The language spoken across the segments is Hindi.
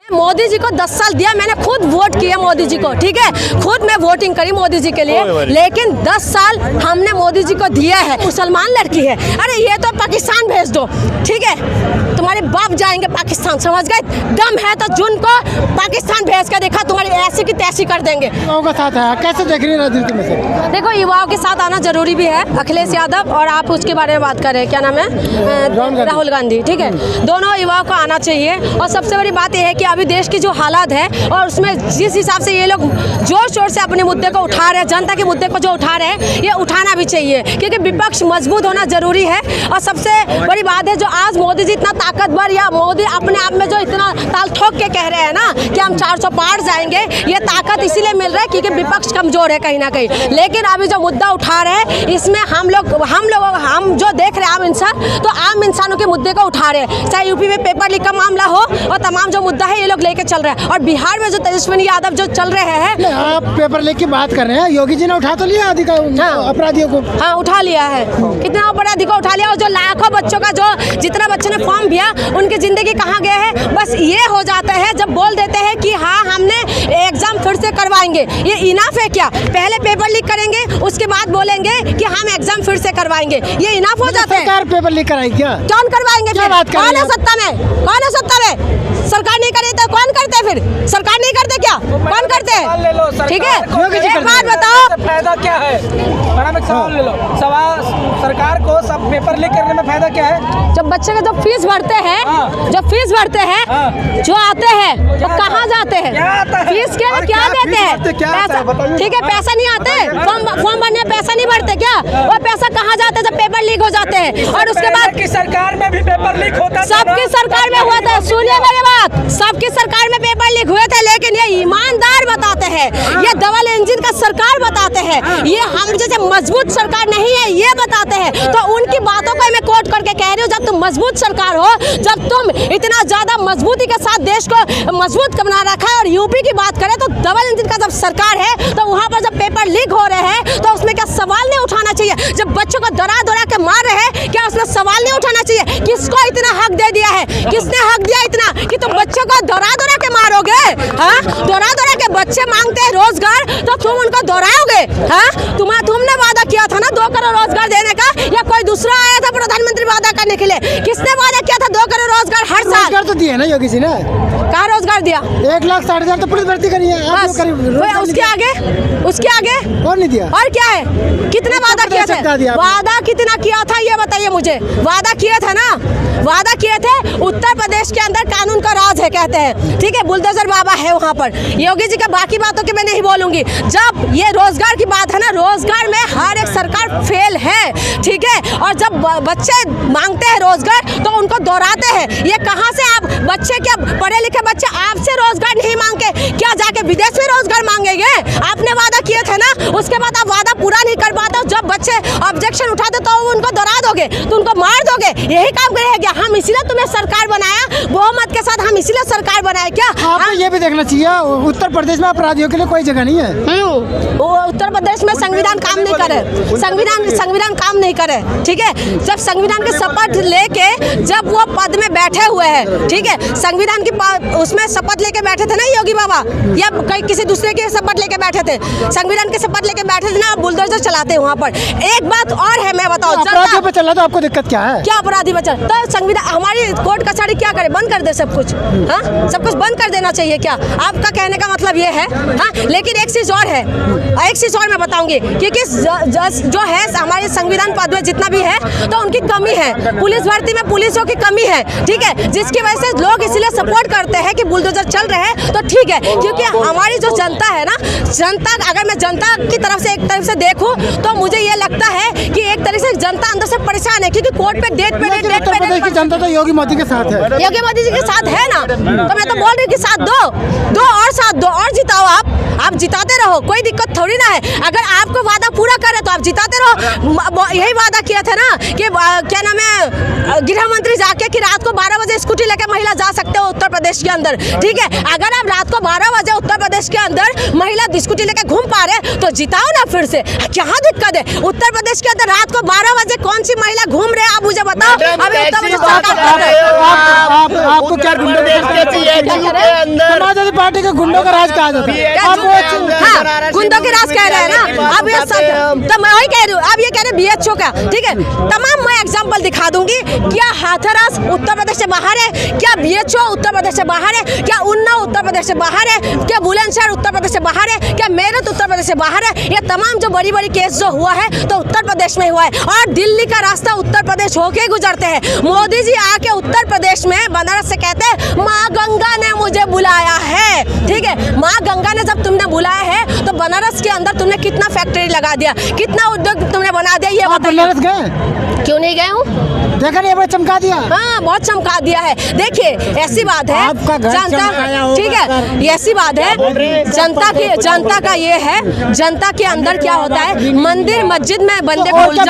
मोदी जी को 10 साल दिया, मैंने खुद वोट किया मोदी जी को, ठीक है, खुद मैं वोटिंग करी मोदी जी के लिए, लेकिन 10 साल हमने मोदी जी को दिया है। मुसलमान लड़की है, अरे ये तो पाकिस्तान भेज दो, ठीक है, तुम्हारे बाप जाएंगे पाकिस्तान, समझ गए, दम है तो जुन को पाकिस्तान भेज कर देखा, तुम्हारी ऐसी की तैसी कर देंगे। युवाओं का साथ है, कैसे देख रही है राजनीति में से? देखो युवाओं के साथ आना जरूरी भी है, अखिलेश यादव और आप उसके बारे में बात कर रहे हैं, क्या नाम है, राहुल गांधी, ठीक है, दोनों युवाओं को आना चाहिए। और सबसे बड़ी बात यह है कि अभी देश की जो हालात है और उसमें जिस हिसाब से ये लोग जोर शोर से अपने मुद्दे को उठा रहे हैं, जनता के मुद्दे को जो उठा रहे हैं, ये उठाना भी चाहिए, क्योंकि विपक्ष मजबूत होना जरूरी है। और सबसे बड़ी बात है, जो आज मोदी जी इतना ताकतवर, या मोदी अपने आप में जो इतना ताल ठोक के कह रहे हैं ना कि हम 400 पार जाएंगे, ये ताकत इसीलिए मिल रहा है क्योंकि विपक्ष कमजोर है कहीं ना कहीं। लेकिन अभी जो मुद्दा उठा रहे हैं, इसमें हम जो देख रहे हैं आम इंसान, तो आम इंसानों के मुद्दे को उठा रहे हैं, चाहे यूपी में पेपर लीक का मामला हो और तमाम जो मुद्दा है ये लोग लेके चल रहे हैं। और बिहार में जो तेजस्वी यादव जो चल रहे हैं, आप पेपर लीक की बात कर रहे हैं, योगी जी ने उठा तो लिया अपराधियों को? हाँ, उठा लिया है, कितना अपराधी को उठा लिया, और जो लाखों बच्चों का जो जितना बच्चों ने फॉर्म भरा, उनकी जिंदगी कहाँ गए है। बस ये हो जाता है जब बोल देते हैं कि हाँ हमने एग्जाम फिर से करवाएंगे, ये इनाफ है क्या? पहले पेपर लीक करेंगे, उसके बाद बोलेंगे कि हम एग्जाम फिर से करवाएंगे, ये इनाफ हो जाता है? सरकार पेपर लीक कराई क्या? कौन करवाएंगे? क्या बात कर रहे हैं? कौन है सत्ता में? कौन है सत्ता में? सरकार नहीं करे तो कौन करते? फिर सरकार नहीं करते क्या? कौन करते हैं? ठीक है, एक बात बताओ, फायदा क्या है? मैडम एक सवाल ले लो, सवाल सरकार को सब पेपर लीक करने में फायदा क्या है? जब बच्चे का जो फीस भरते हैं, जब फीस भरते हैं, जो आते हैं तो कहाँ जाते हैं? फीस के लिए क्या देते हैं? पैसा, ठीक है, पैसा नहीं आते, फॉर्म भरने में पैसा नहीं भरते क्या? वो पैसा कहाँ जाते हैं जब पेपर लीक हो जाते हैं? और उसके बाद की सरकार में भी पेपर लीक होता था, सबकी सरकार में हुआ था, सुनिए मेरी बात, सबकी सरकार में पेपर लीक हुए थे, लेकिन ये ईमानदार बताते हैं, ये डबल इंजन का सरकार बताते हैं, ये हम जैसे मजबूत सरकार नहीं है ये बताते हैं। तो उनकी बातों को मैं कोट करके कह रही हूँ, जब तुम मजबूत सरकार हो, जब तुम इतना ज्यादा मजबूती के साथ देश को मजबूत बना रखा है, और यूपी की बात करें तो डबल इंजन का जब सरकार है, तो वहाँ पर जब पेपर लीक हो रहे हैं तो उसमें क्या सवाल नहीं उठाना चाहिए? जब बच्चों को दौड़ा के मार रहे हैं, क्या उसमें सवाल नहीं उठाना चाहिए? किसको इतना हक दे दिया है? किसने हक दिया इतना कि तुम बच्चों को दौड़ा के मारोगे? हाँ, दौड़ा के बच्चे मांगते हैं रोजगार, तो तुम उनको दौड़ाओगे? हाँ, तुमने वादा किया था ना 2 करोड़ रोजगार देने का, या कोई दूसरा आया था प्रधानमंत्री वादा करने के लिए? किसने वादा किया था 2 करोड़ रोजगार हर साल? रोजगार तो दिए ना योगी जी ने। कहाँ रोजगार दिया? 1,60,000 तो पुलिस भर्ती करी है, उसके आगे और नहीं दिया। और क्या है? कितने वादा किए थे? वादा कितना किया था ये बताइए मुझे। वादा किए थे ना, वादा किए थे। उत्तर प्रदेश के अंदर कानून का राज है कहते हैं, ठीक है, बुलडोजर बाबा है वहाँ पर। योगी जी का बाकी बातों की मैं नहीं बोलूंगी। जब ये रोजगार की बात है ना, रोजगार में हर एक सरकार फेल है, ठीक है, और जब बच्चे मांगते हैं रोजगार तो उनको दोहराते हैं। ये कहाँ से आप बच्चे, क्या पढ़े लिखे बच्चे आपसे रोजगार नहीं मांग के क्या जाके विदेश में रोजगार मांगेंगे? आपने वादा किए थे ना, उसके बाद आप वादा पूरा नहीं कर पाते। जब बच्चे ऑब्जेक्शन उठाते तो उनको दोहरा दोगे, तो उनको मार दोगे, यही काम करेगा। हम इसीलिए तुम्हें सरकार बनाया, बहुमत के साथ हम इसीलिए सरकार बनाए क्या? आपको ये भी देखना चाहिए, उत्तर प्रदेश में अपराधियों के लिए कोई जगह नहीं है। उत्तर प्रदेश में संविधान काम नहीं करे, संविधान काम नहीं करे, ठीक है। जब संविधान की शपथ लेके जब वो पद में बैठे हुए हैं, ठीक है, संविधान की उसमें शपथ लेके बैठे थे ना योगी बाबा, या कहीं किसी दूसरे की शपथ लेके बैठे थे? संविधान की शपथ लेके बैठे थे ना, बुलडोजर चलाते हैं वहाँ पर। एक बात और है, मैं बताऊँ, अपराधियों पे चला तो आपको दिक्कत क्या है? क्या अपराधी बचा? तो संविधान, हमारी कोर्ट कचहरी क्या करे? बंद कर दे सब कुछ? हाँ, सब कुछ बंद कर देना चाहिए क्या? आपका कहने का मतलब ये है? हाँ, लेकिन एक चीज और है, एक चीज और मैं बताऊंगी, क्योंकि जो है हमारे संविधान पद में जितना भी है तो उनकी कमी है, पुलिस भर्ती में पुलिसों की कमी है, ठीक है, जिसकी वजह से लोग इसलिए सपोर्ट करते हैं कि बुलडोजर चल रहे हैं तो ठीक है। क्योंकि हमारी जो जनता है ना, जनता, अगर मैं जनता की तरफ से एक तरफ से देखूं तो मुझे ये लगता है कि एक तरह से जनता अंदर से परेशान है, क्योंकि कोर्ट पे डेट पे की जनता तो योगी मोदी के साथ है, योगी मोदी जी के साथ है ना, तो मैं तो बोल रही हूँ कि साथ दो और जिताओ आप। आप जिताते रहो, कोई दिक्कत थोड़ी ना है। अगर आपको वादा पूरा करे तो आप जिताते रहो। यही वादा किया था ना कि क्या नाम है, गृह मंत्री जाके कि रात को 12 बजे स्कूटी लेकर महिला जा सकते हो उत्तर प्रदेश के अंदर, ठीक है। अगर आप रात को 12 बजे उत्तर प्रदेश के अंदर महिला स्कूटी लेकर घूम पा रहे तो जिताओ ना फिर से, क्या दिक्कत है। उत्तर प्रदेश के अंदर रात को 12 बजे कौन सी महिला घूम रहे आप मुझे बताओ। अभी उत्तर प्रदेश आपको क्या समाजवादी पार्टी के गुंडों का राज कहा जाता है? गुंडों के राज कह रहे हैं ना अब ये तो मैं वही कह रही हूँ। अब ये कह रहे BHO का, ठीक है, तमाम मैं एग्जांपल दिखा दूंगी। क्या हाथरस उत्तर प्रदेश से बाहर है, क्या BHO उत्तर प्रदेश से बाहर है, क्या उन्नाव उत्तर प्रदेश से बाहर है, क्या बुलंदशहर उत्तर प्रदेश से बाहर है, क्या मेरठ उत्तर प्रदेश से बाहर है। ये तमाम जो बड़ी बड़ी केस जो हुआ है तो उत्तर प्रदेश में हुआ है और दिल्ली का रास्ता उत्तर प्रदेश होके गुजरते हैं। मोदी जी आके उत्तर प्रदेश में बनारस से कहते हैं माँ गंगा ने मुझे बुलाया है, ठीक है। माँ गंगा ने जब तुमने बुलाया है तो बनारस के अंदर तुमने कितना फैक्ट्री लगा दिया, कितना उद्योग तुमने बना दिया, ये बनारस गए? क्यों नहीं गए हूँ? देखा नहीं, बहुत चमका दिया। हाँ, बहुत चमका दिया है। देखिए ऐसी बात है, जनता, ठीक है, ऐसी बात है, जनता का ये है, जनता के अंदर क्या होता है, मंदिर मस्जिद में बंदे को उलझा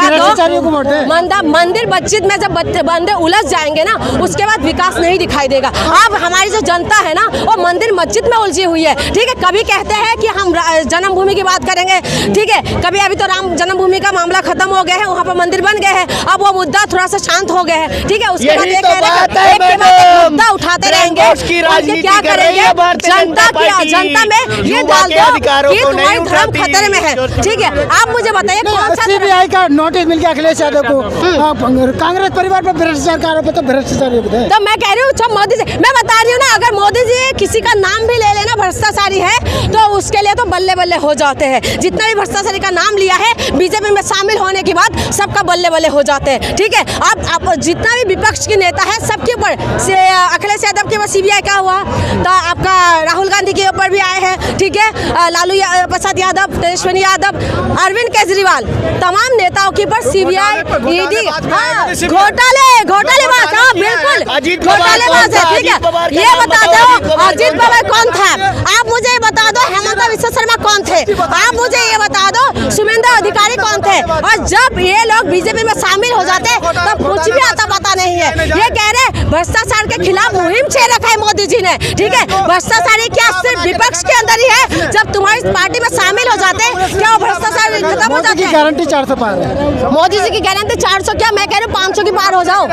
दो, मंदिर मस्जिद में जब बंदे उलझ जाएंगे ना उसके बाद विकास नहीं दिखाई देगा। अब हमारी जो जनता है ना वो मंदिर मस्जिद में उलझी हुई है, ठीक है। कभी कहते हैं कि हम जन्मभूमि की बात करेंगे, ठीक है, कभी अभी तो राम जन्मभूमि का मामला खत्म हो गया है, वहाँ पर मंदिर बन गए हैं, अब वो मुद्दा थोड़ा सा शांत हो गए हैं, ठीक है। उसके बाद मुद्दा उठाते रहेंगे, क्या करेंगे, जनता में ये डाल दो कि तुम्हारी धर्म खतरे में है, ठीक है। आप मुझे बताइए कौन सा CBI का नोटिस मिल गया अखिलेश यादव को, कांग्रेस परिवार पर भ्रष्टाचार का आरोप है, तो भ्रष्टाचार तो मैं कह रही हूँ मोदी जी, मैं बता रही हूँ ना, अगर मोदी जी किसी का नाम भी ले लेना भ्रष्टाचारी है तो उसके लिए तो बल्ले बल्ले हो जाते हैं। जितना भी भ्रष्टाचारी का नाम लिया है बीजेपी में शामिल होने के बाद सबका बल्ले बल्ले हो जाते हैं, ठीक है। अब जितना भी विपक्ष के नेता है सबके ऊपर से अखिलेश यादव के ऊपर CBI का हुआ, तो आपका राहुल गांधी के ऊपर भी आए हैं, ठीक है, लालू प्रसाद यादव, तेजस्वी यादव, अरविंद केजरीवाल, तमाम नेताओं के ऊपर CBI ED, घोटालेबाज, हाँ बिल्कुल घोटालेबाज है, ठीक है। ये बता दो अजीत पवार कौन था, आप मुझे ये बता दो हेमंत बिश्व शर्मा कौन थे, आप मुझे ये बता दो शुभेंद्र अधिकारी कौन थे। और जब ये लोग बीजेपी में शामिल हो जाते तब कुछ भी आता पता नहीं है। ये कह रहे भ्रष्टाचार के खिलाफ मुहिम छेड़ रखा है मोदी जी ने, ठीक है। भ्रष्टाचारी क्या सिर्फ विपक्ष के अंदर ही है, जब तुम्हारी पार्टी में शामिल हो जाते क्या वो भ्रष्टाचार खत्म हो जाते हैं? गारंटी 400 पार है, मोदी जी की गारंटी 400 क्या, मैं कह रही हूँ 500 की पार हो जाओ,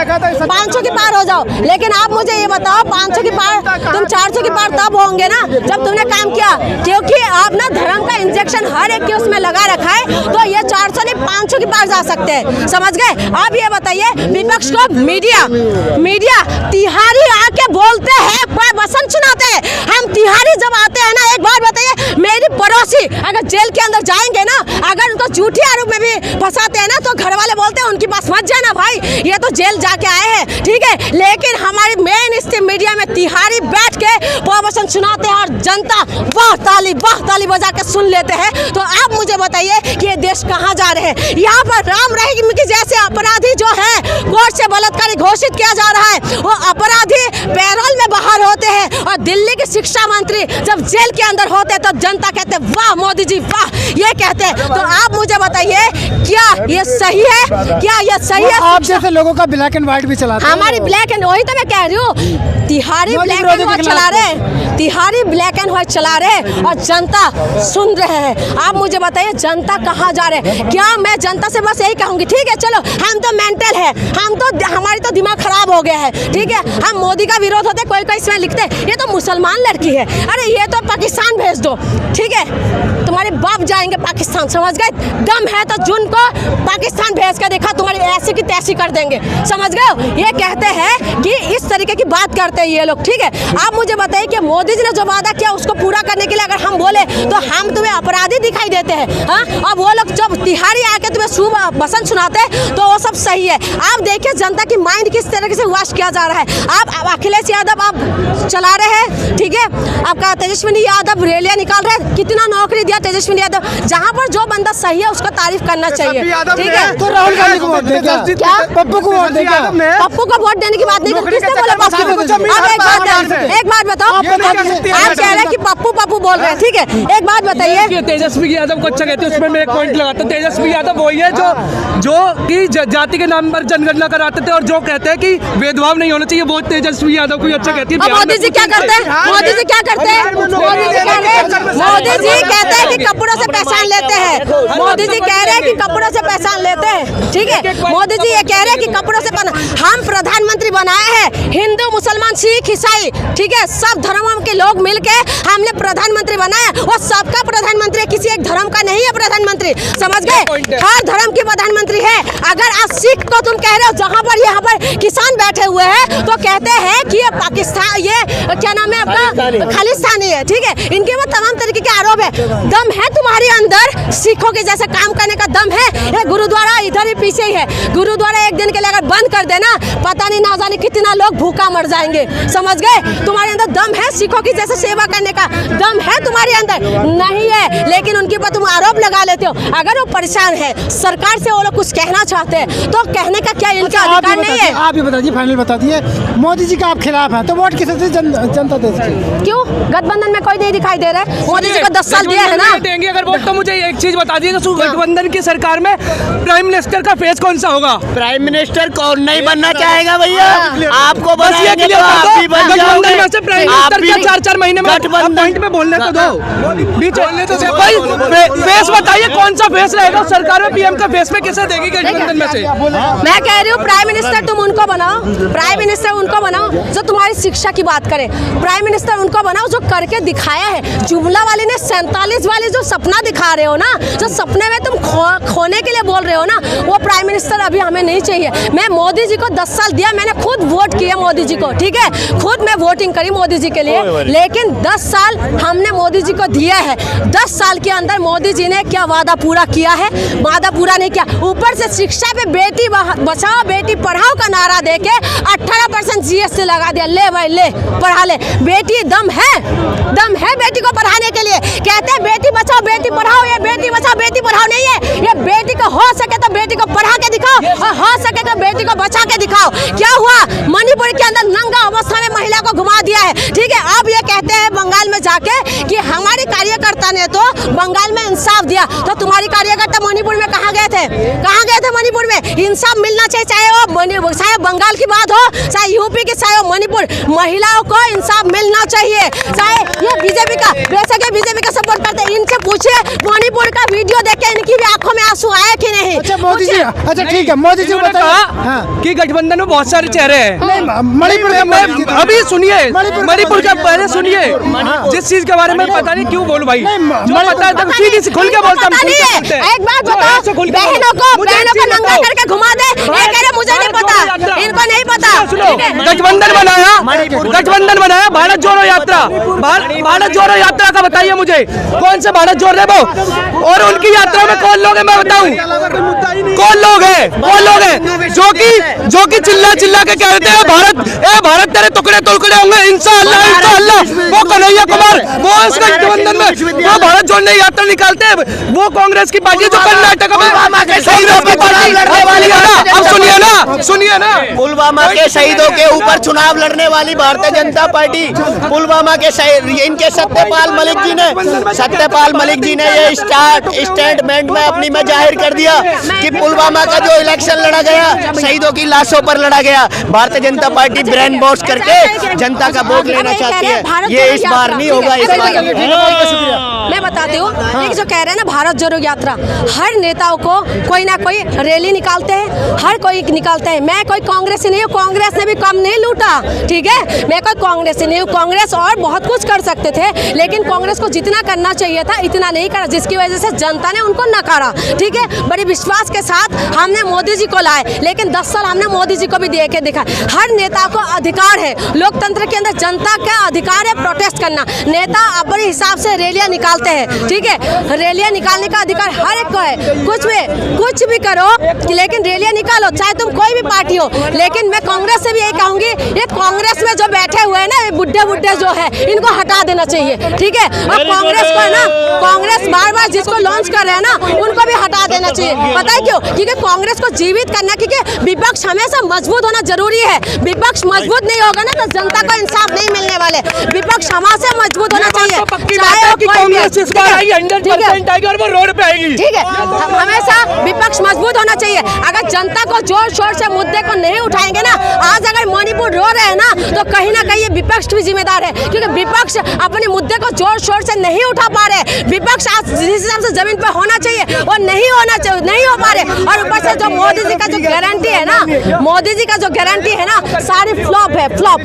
500 की पार हो जाओ। लेकिन आप मुझे ये बताओ 500 की पार, तुम 400 की पार तब होंगे ना जब तुमने काम किया, क्योंकि आप ना धर्म का इंजेक्शन हर एक के उसमें लगा रखा है, तो ये 400 नहीं 500 की पार जा सकते हैं, समझ गए। अब ये बताइए विपक्ष को मीडिया तिहारी आके बोलते हैं, बसन सुनाते हैं। हम तिहारी जब आते हैं ना, एक बार बताइए मेरी पड़ोसी अगर जेल के अंदर जाएंगे ना, अगर उनको झूठी आरोप में भी फंसाते हैं ना तो घर वाले बोलते हैं उनके पास मत जाना भाई, ये तो जेल जाके आए हैं, ठीक है। लेकिन हमारी मेन स्ट्रीम मीडिया में तिहारी बैठ के प्रवचन सुनाते हैं और जनता वाह ताली बजा के सुन लेते हैं। तो आप मुझे बताइए कि ये देश कहाँ जा रहे हैं। यहाँ पर राम रहीम के जैसे अपराधी जो है कोर्ट से बलात्कारी घोषित किया जा रहा है, वो अपराधी पैरोल में बाहर होते हैं और दिल्ली के शिक्षा मंत्री जब जेल के अंदर होते हैं तो जनता कहते हैं वाह मोदी जी वाह, ये कहते हैं। तो आप मुझे बताइए क्या ये सही है, क्या ये सही है? आप जैसे लोगों का ब्लैक एंड व्हाइट भी चलाते हैं, हमारी ब्लैक एंड, वही तो मैं कह रही हूँ, तिहारी ब्लैक एंड व्हाइट चला रहे, तिहारी ब्लैक एंड व्हाइट चला रहे और जनता सुन रहे हैं। आप मुझे बताइए जनता कहाँ जा रहे हैं? क्या मैं जनता से बस यही कहूंगी, ठीक है चलो हम तो मेंटल है, हम तो हमारी तो दिमाग खराब हो गया है, ठीक है। हम मोदी का विरोध होते, कोई इसमें लिखते ये तो मुसलमान लड़की है, अरे ये तो पाकिस्तान भेज दो, ठीक है। तुम्हारे बाप जाएंगे पाकिस्तान, समझ गए? दम है तो जुन को पाकिस्तान भेज कर देखा, तुम्हारी ऐसी की तैसी कर देंगे, समझ गए? ये कहते हैं कि इस तरीके की बात करते हैं ये लोग, ठीक है। आप मुझे बताइए कि मोदी जी ने जो वादा किया उसको पूरा करने के लिए अगर हम बोले तो हम तुम्हें अपराधी दिखाई देते हैं, हाँ। अब वो लोग जब तिहारी आके तुम्हें शुभ बसंत सुनाते हैं तो वो सब सही है। आप देखिए जनता की माइंड किस तरीके से वॉश किया जा रहा है। आप अखिलेश यादव आप चला रहे हैं, ठीक है। आपका तेजस्वी यादव रैलियां निकाल रहे हैं, कितना नौकरी दिया तेजस्वी यादव, जहाँ पर जो बंदा सही है उसको तारीफ करना चाहिए, ठीक है। तो राहुल गांधी को वोट देगा, क्या पप्पू को वोट देगा? पप्पू को वोट देने की बात नहीं, किसने बोला पप्पू? अब एक बात बताओ, आप कह रहे हैं कि पप्पू पप्पू बोल रहे हैं, ठीक है। एक बात बताइए, तेजस्वी यादव को अच्छा कहते हैं, उसमें मैं एक पॉइंट लगाता हूँ। तेजस्वी यादव वही है जो कि जाति के नाम पर जनगणना कराते थे और जो कहते हैं कि भेदभाव नहीं होना चाहिए, वो तेजस्वी यादव को अच्छा कहती है। मोदी जी क्या करते हैं? मोदी जी क्या करते हैं? मोदी जी कहते हैं कि कपड़ों से पहचान लेते हैं। मोदी जी कह रहे हैं कि कपड़ों से पहचान लेते हैं, ठीक है। मोदी जी ये कह रहे हैं कि कपड़ों से हम प्रधानमंत्री बनाए हैं, हिंदू मुसलमान सिख ईसाई, ठीक है, सब धर्मों के लोग मिलके हमने प्रधानमंत्री बनाया। वो सबका प्रधानमंत्री है, किसी एक धर्म का नहीं है प्रधानमंत्री, समझ गए? हर धर्म की प्रधानमंत्री है। अगर आज सिख को तुम कह रहे हो, जहाँ पर यहाँ पर किसान बैठे हुए हैं तो कहते हैं कि ये पाकिस्तान, ये क्या नाम है आपका, खालिस्तानी है, ठीक है। इनके वो तमाम तरीके के आरोप है। दम है तुम्हारे अंदर सिखों के जैसे काम करने का दम है? ये गुरुद्वारा इधर ही पीछे ही है। गुरुद्वारा एक दिन के लिए अगर बंद कर देना, पता नहीं ना जाने कितना लोग भूखा मर जाएंगे, समझ गए? तुम्हारे अंदर दम है सिखों की जैसे सेवा करने का? दम है तुम्हारे अंदर? नहीं है, लेकिन उनके ऊपर तुम आरोप लगा लेते हो। अगर वो परेशान है, सरकार से वो लोग कुछ कहना चाहते हैं तो कहने का क्या इनका अधिकार नहीं है? आप ही बता दीजिए, फाइनल बता दिए, मोदी जी का आप खिलाफ हैं तो वोट किसे जनता दे सकती? क्यों? गठबंधन में कोई नहीं दिखाई दे रहा है। मोदी जी को 10 साल दिया है ना। देंगे अगर वोट तो मुझे एक चीज बता दीजिए, तो गठबंधन की सरकार में प्राइम मिनिस्टर का फेस कौन सा होगा? प्राइम मिनिस्टर कौन नहीं बनना चाहेगा भैया? आपको बस ये बनाएंगे तो आप भी बन गठबंधन में से प्राइम मिनिस्टर भी क्या 4-4 महीने में पॉइंट में बोलने तो दो, बीच बोलने तो भाई फेस बताइए कौन सा फेस रहेगा सरकार में? पीएम का फेस में किसे देगी गठबंधन में से? मैं कह रही हूँ प्राइम मिनिस्टर तुम उनको बनाओ, प्राइम मिनिस्टर उनको बनाओ जो तुम्हारी शिक्षा की बात करे। प्राइम मिनिस्टर उनको बनाओ जो करके दिखाया है। जुमला वाले ने 47 वाले जो सपना दिखा रहे हो ना, जो सपने में तुम खोने के लिए बोल रहे हो ना, वो प्राइम मिनिस्टर अभी हमें नहीं चाहिए। मैं मोदी जी को 10 साल दिया, मैंने खुद वोट किया मोदी जी को, ठीक है, खुद मैं वोटिंग करी मोदी जी के लिए, लेकिन 10 साल हमने मोदी जी को दिया है। 10 साल के अंदर मोदी जी ने क्या वादा पूरा किया है? वादा पूरा नहीं किया। ऊपर से शिक्षा पे बेटी बचाओ बेटी पढ़ाओ का नारा देके 18% GST लगा दिया। ले भाई ले, पढ़ा ले बेटी। दम है बेटी को पढ़ाने के लिए। कहते हैं बेटी बचाओ बेटी पढ़ाओ, ये बेटी बचाओ बेटी पढ़ाओ नहीं है। ये बेटी को हो सके तो बेटी को पढ़ा के दिखाओ और हो सके तो बेटी को बचा के दिखाओ। क्या हुआ? मणिपुर के अंदर नंगा अवस्था में महिला को घुमा दिया है, ठीक है। अब ये कहते हैं बंगाल में जाके कि हमारी कार्यकर्ता ने तो बंगाल में इंसाफ दिया, तो तुम्हारी कार्यकर्ता मणिपुर में कहाँ गए थे? कहाँ गए थे मणिपुर में? इंसाफ मिलना चाहिए, चाहे बंगाल की बात हो, चाहे यूपी की, चाहे मणिपुर। महिलाओं को इंसाफ मिलना चाहिए। चाहे ये बीजेपी का, बेशक बीजेपी का सपोर्ट करते हैं, इनसे पूछिए मणिपुर का वीडियो देख के इनकी भी आंखों में आंसू आए कि नहीं? अच्छा मोदी जी, अच्छा ठीक है, मोदी जी ने कहा कि गठबंधन में बहुत सारे चेहरे हैं। मणिपुर अभी सुनिए, मणिपुर का पहले सुनिए, जिस चीज के बारे में पता नहीं क्यों बोलूं भाई, जो पता है सीधी खुल के बोलता हूं। एक बात बताओ, बहनों को नंगा करके घुमा दे, ये कह रहे मुझे नहीं पता, इनको नहीं पता। गठबंधन बनाया भारत जोड़ो यात्रा। भारत जोड़ो यात्रा का बताइए मुझे, कौन से भारत जोड़ रहे वो? और उनकी यात्रा में कौन लोग हैं मैं बताऊं? कौन लोग हैं जो कि चिल्ला के कहते हैं भारत तेरे टुकड़े होंगे इंशाअल्लाह। वो कन्हैया कुमार वो इस गठबंधन में वो भारत जोड़ने यात्रा निकालते हैं। वो कांग्रेस की पार्टी जो कर्नाटक में अब सुनिए ना पुलवामा के शहीदों के ऊपर चुनाव लड़ने वाली भारतीय जनता पार्टी, पुलवामा के इनके सत्यपाल मलिक जी ने ये स्टेटमेंट में अपनी में जाहिर कर दिया कि पुलवामा का जो इलेक्शन लड़ा गया शहीदों की लाशों पर लड़ा गया। Bharatiya Janata party brain wash करके जनता का वोट लेना चाहती है। ये इस बार नहीं होगा, इस बार मैं बताती हूँ। एक जो कह रहे हैं ना भारत जोड़ो यात्रा, हर नेताओं को कोई ना कोई रैली निकालते हैं, हर कोई निकालते हैं। मैं कोई कांग्रेसी नहीं हूँ, कांग्रेस ने भी कम नहीं लूटा, ठीक है। मैं कोई कांग्रेसी नहीं हूँ, कांग्रेस और बहुत कुछ कर सकते थे, लेकिन कांग्रेस को जितना करना चाहिए था इतना नहीं करा, जिसकी वजह से जनता ने उनको नकारा, ठीक है। बड़े विश्वास के साथ हमने मोदी जी को लाए, लेकिन 10 साल हमने मोदी जी को भी दे के दिखा। हर नेता को अधिकार है, लोकतंत्र के अंदर जनता का अधिकार है प्रोटेस्ट करना। नेता अपने हिसाब से रैलियां निकाल निकालते हैं, ठीक है। रैलियां निकालने का अधिकार हर एक को है, कुछ भी करो, लेकिन रैलियां निकालो, चाहे तुम कोई भी पार्टी हो। लेकिन मैं कांग्रेस से भी यही कहूंगी, ये कांग्रेस में जो बैठे हुए हैं ना, ये बुड्ढे जो है, इनको हटा देना चाहिए, ठीक है। और कांग्रेस को है ना, कांग्रेस बार जिसको लॉन्च कर रहे हैं ना, उनको भी हटा देना चाहिए। पता है क्यों? क्योंकि कांग्रेस को जीवित करना, क्योंकि विपक्ष हमेशा मजबूत होना जरूरी है। विपक्ष मजबूत नहीं होगा ना तो जनता को इंसाफ नहीं मिलने वाले। विपक्ष हमारे मजबूत होना चाहिए, चाहे वो कोई भी, कांग्रेस इस बार आएगी, 100% आएगी और वो रोड पे आएगी, ठीक है। हमेशा विपक्ष मजबूत होना चाहिए। अगर जनता को जोर शोर से मुद्दे को नहीं उठाएंगे ना, आज अगर मणिपुर रो रहे हैं ना, तो कहीं ना कहीं ये विपक्ष भी जिम्मेदार है, क्योंकि विपक्ष अपने मुद्दे को जोर शोर से नहीं उठा पा रहे। विपक्ष आज जिस हिसाब से जमीन पर होना चाहिए वो नहीं हो पा रहे। और ऊपर से जो मोदी जी का जो गारंटी है ना, मोदी जी का जो गारंटी है ना, सारी फ्लॉप है, फ्लॉप।